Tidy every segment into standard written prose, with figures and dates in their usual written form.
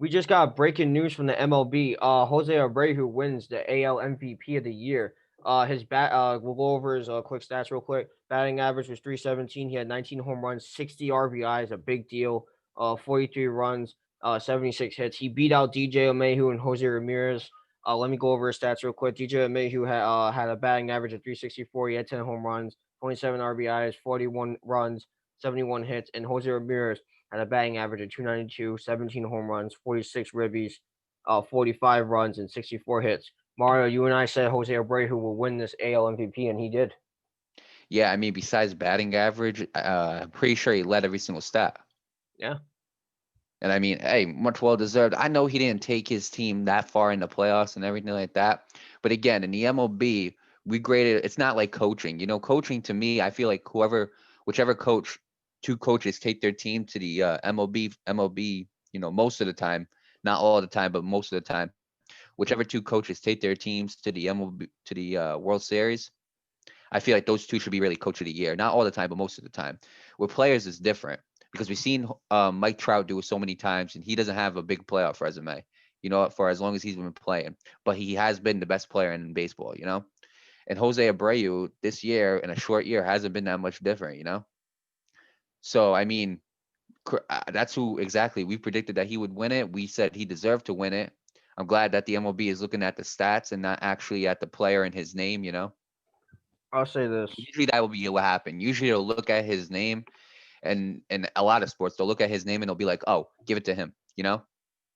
We just got breaking news from the MLB. Jose Abreu, who wins the AL MVP of the year. His bat. We'll go over his quick stats real quick. Batting average was 317. He had 19 home runs, 60 RBIs, a big deal. 43 runs, 76 hits. He beat out DJ LeMahieu and Jose Ramirez. Let me go over his stats real quick. DJ LeMahieu had a batting average of 364. He had 10 home runs, 27 RBIs, 41 runs, 71 hits, and Jose Ramirez had a batting average of 292, 17 home runs, 46 ribbies, 45 runs, and 64 hits. Mario, you and I said Jose Abreu will win this AL MVP, and he did. Yeah, I mean, besides batting average, I'm pretty sure he led every single stat. Yeah. And I mean, hey, much well deserved. I know he didn't take his team that far in the playoffs and everything like that. But again, in the MLB, we graded it's not like coaching. Coaching to me, I feel like whichever coach, two coaches take their team to the MLB, most of the time, not all the time, but most of the time, whichever two coaches take their teams to the MLB to the World Series, I feel like those two should be really coach of the year. Not all the time, but most of the time. With players, it's different because we've seen Mike Trout do it so many times, and he doesn't have a big playoff resume, for as long as he's been playing. But he has been the best player in baseball. And Jose Abreu this year in a short year hasn't been that much different. So, I mean, that's who exactly we predicted that he would win it. We said he deserved to win it. I'm glad that the MLB is looking at the stats and not actually at the player and his name. I'll say this. Usually that will be what happened. Usually they'll look at his name and a lot of sports, they'll look at his name and they'll be like, oh, give it to him,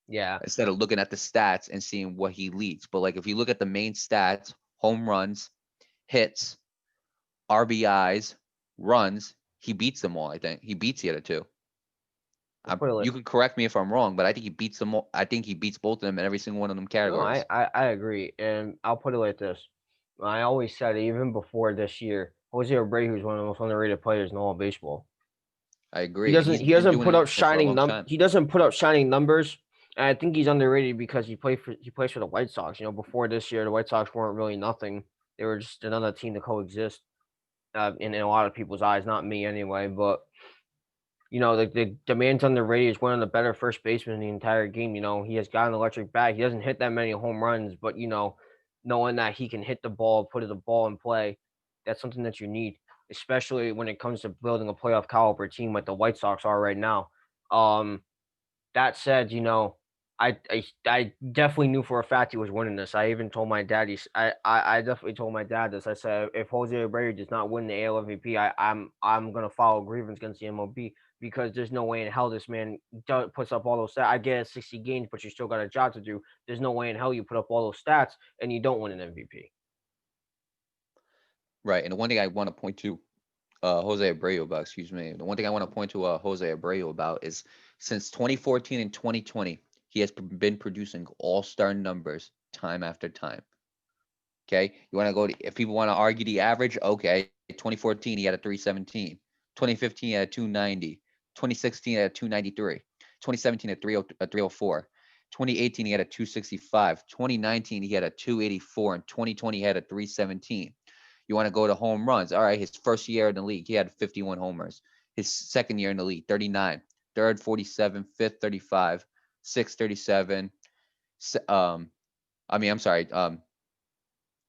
Yeah. instead of looking at the stats and seeing what he leads. But like if you look at the main stats, home runs, hits, RBIs, runs, he beats them all. I think he beats the other two. You can correct me if I'm wrong, but I think he beats them all. I think he beats both of them in every single one of them No, categories. I agree, and I'll put it like this. I always said it, even before this year, Jose Abreu is one of the most underrated players in all of baseball. I He agree. doesn't He's he been doesn't doing put up it for a long shining time. he doesn't put up shining numbers. And I think he's underrated because he plays for the White Sox. Before this year, the White Sox weren't really nothing. They were just another team to coexist. In a lot of people's eyes, not me anyway. But the man's underrated. Is one of the better first basemen in the entire game. He has got an electric bat. He doesn't hit that many home runs, but knowing that he can hit the ball, put the ball in play, that's something that you need, especially when it comes to building a playoff caliber team like the White Sox are right now. Um, that said, I definitely knew for a fact he was winning this. I even told my dad. I definitely told my dad this. I said if Jose Abreu does not win the AL MVP, I'm gonna file a grievance against the MLB because there's no way in hell this man puts up all those stats. I get 60 games, but you still got a job to do. There's no way in hell you put up all those stats and you don't win an MVP. Right. And the one thing I want to point to Jose Abreu about, excuse me. The one thing I want to point to Jose Abreu about is since 2014 and 2020, he has been producing all-star numbers time after time. Okay, you want to if people want to argue the average, okay, 2014 he had a 317, 2015 he had a 290, 2016 he had a 293, 2017 a 304, 2018 he had a 265, 2019 he had a 284, and 2020 he had a 317. You want to go to home runs? All right, his first year in the league, he had 51 homers. His second year in the league, 39. Third, 47. Fifth, 35. Sixth, 37. I'm sorry. Damn,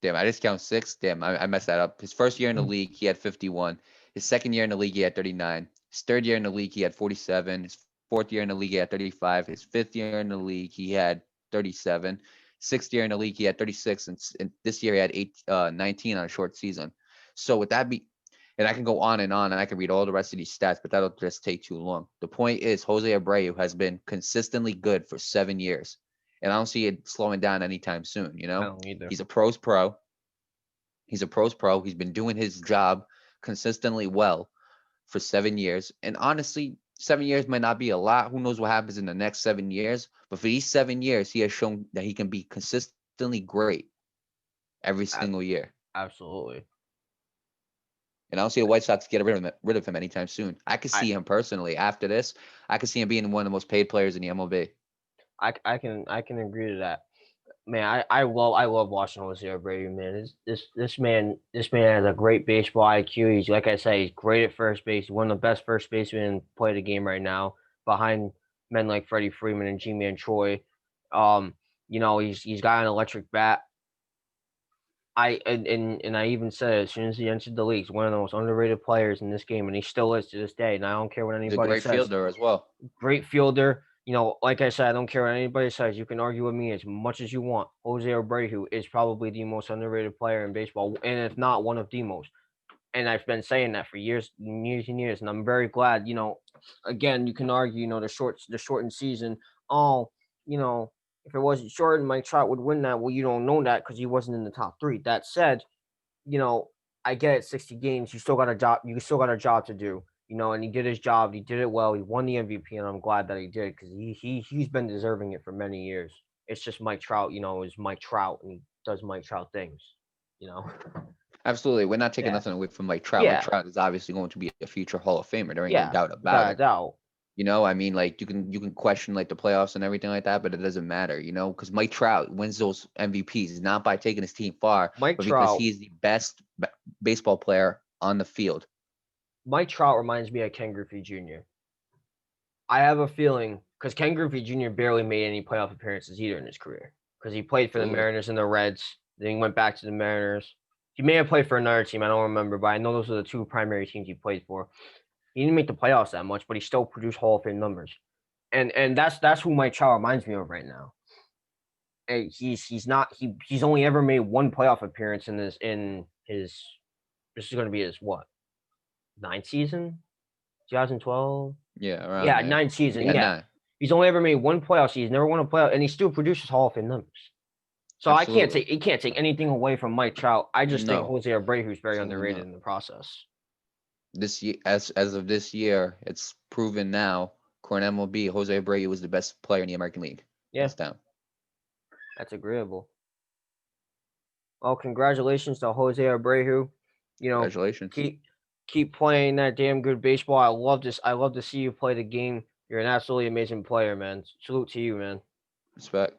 I just count six. Damn, I messed that up. His first year in the league, he had 51. His second year in the league, he had 39. His third year in the league, he had 47. His fourth year in the league, he had 35. His fifth year in the league, he had 37. Sixth year in the league, he had 36. And this year, he had 19 on a short season. So with that and I can go on, and I can read all the rest of these stats, but that'll just take too long. The point is, Jose Abreu has been consistently good for 7 years. And I don't see it slowing down anytime soon. I don't either. He's a pros pro. He's a pros pro. He's been doing his job consistently well for 7 years. And honestly, 7 years might not be a lot. Who knows what happens in the next 7 years? But for these 7 years, he has shown that he can be consistently great every single year. Absolutely. And I don't see the White Sox get rid of him anytime soon. I could see him personally after this. I could see him being one of the most paid players in the MLB. I can agree to that. Man, I love watching Jose Abreu, man. This man has a great baseball IQ. He's like I say, he's great at first base. He's one of the best first basemen in play the game right now, behind men like Freddie Freeman and G-Man Troy. He's got an electric bat. And I even said as soon as he entered the league, he's one of the most underrated players in this game, and he still is to this day. And I don't care what He's a anybody great says. fielder as well. Great fielder. Like I said, I don't care what anybody says. You can argue with me as much as you want. Jose Abreu is probably the most underrated player in baseball, and if not one of the most. And I've been saying that for years and years and years. And I'm very glad, again, you can argue, the shortened season. Oh, if it wasn't shortened, Mike Trout would win that. Well, you don't know that because he wasn't in the top three. That said, I get it, 60 games, you still got a job to do. And he did his job. He did it well. He won the MVP, and I'm glad that he did because he's been deserving it for many years. It's just Mike Trout, is Mike Trout, and he does Mike Trout things, you know. Absolutely. We're not taking Yeah. nothing away from Mike Trout. Mike Yeah. Trout is obviously going to be a future Hall of Famer. There ain't no Yeah. doubt about Without a it. doubt. I mean, like you can question like the playoffs and everything like that, but it doesn't matter, because Mike Trout wins those MVPs not by taking his team far, Mike but because Trout. he's the best baseball player on the field. Mike Trout reminds me of Ken Griffey Jr. I have a feeling because Ken Griffey Jr. barely made any playoff appearances either in his career because he played for the Absolutely. Mariners and the Reds. Then he went back to the Mariners. He may have played for another team. I don't remember, but I know those are the two primary teams he played for. He didn't make the playoffs that much, but he still produced Hall of Fame numbers. And that's who Mike Trout reminds me of right now. And he's only ever made one playoff appearance in his this is going to be his what, ninth season, 2012. Yeah, around Yeah, there. ninth season. Yeah, Yeah, nine. he's only ever made one playoff season. Never won a playoff, and he still produces Hall of Fame numbers. So Absolutely. he can't take anything away from Mike Trout. I just think No, Jose Abreu is very absolutely underrated not. in the process. This year, as of this year, it's proven now. Current MLB, Jose Abreu was the best player in the American League. Yeah, Hands down. that's agreeable. Well, congratulations to Jose Abreu. Congratulations. Keep playing that damn good baseball. I love this. I love to see you play the game. You're an absolutely amazing player, man. Salute to you, man. Respect.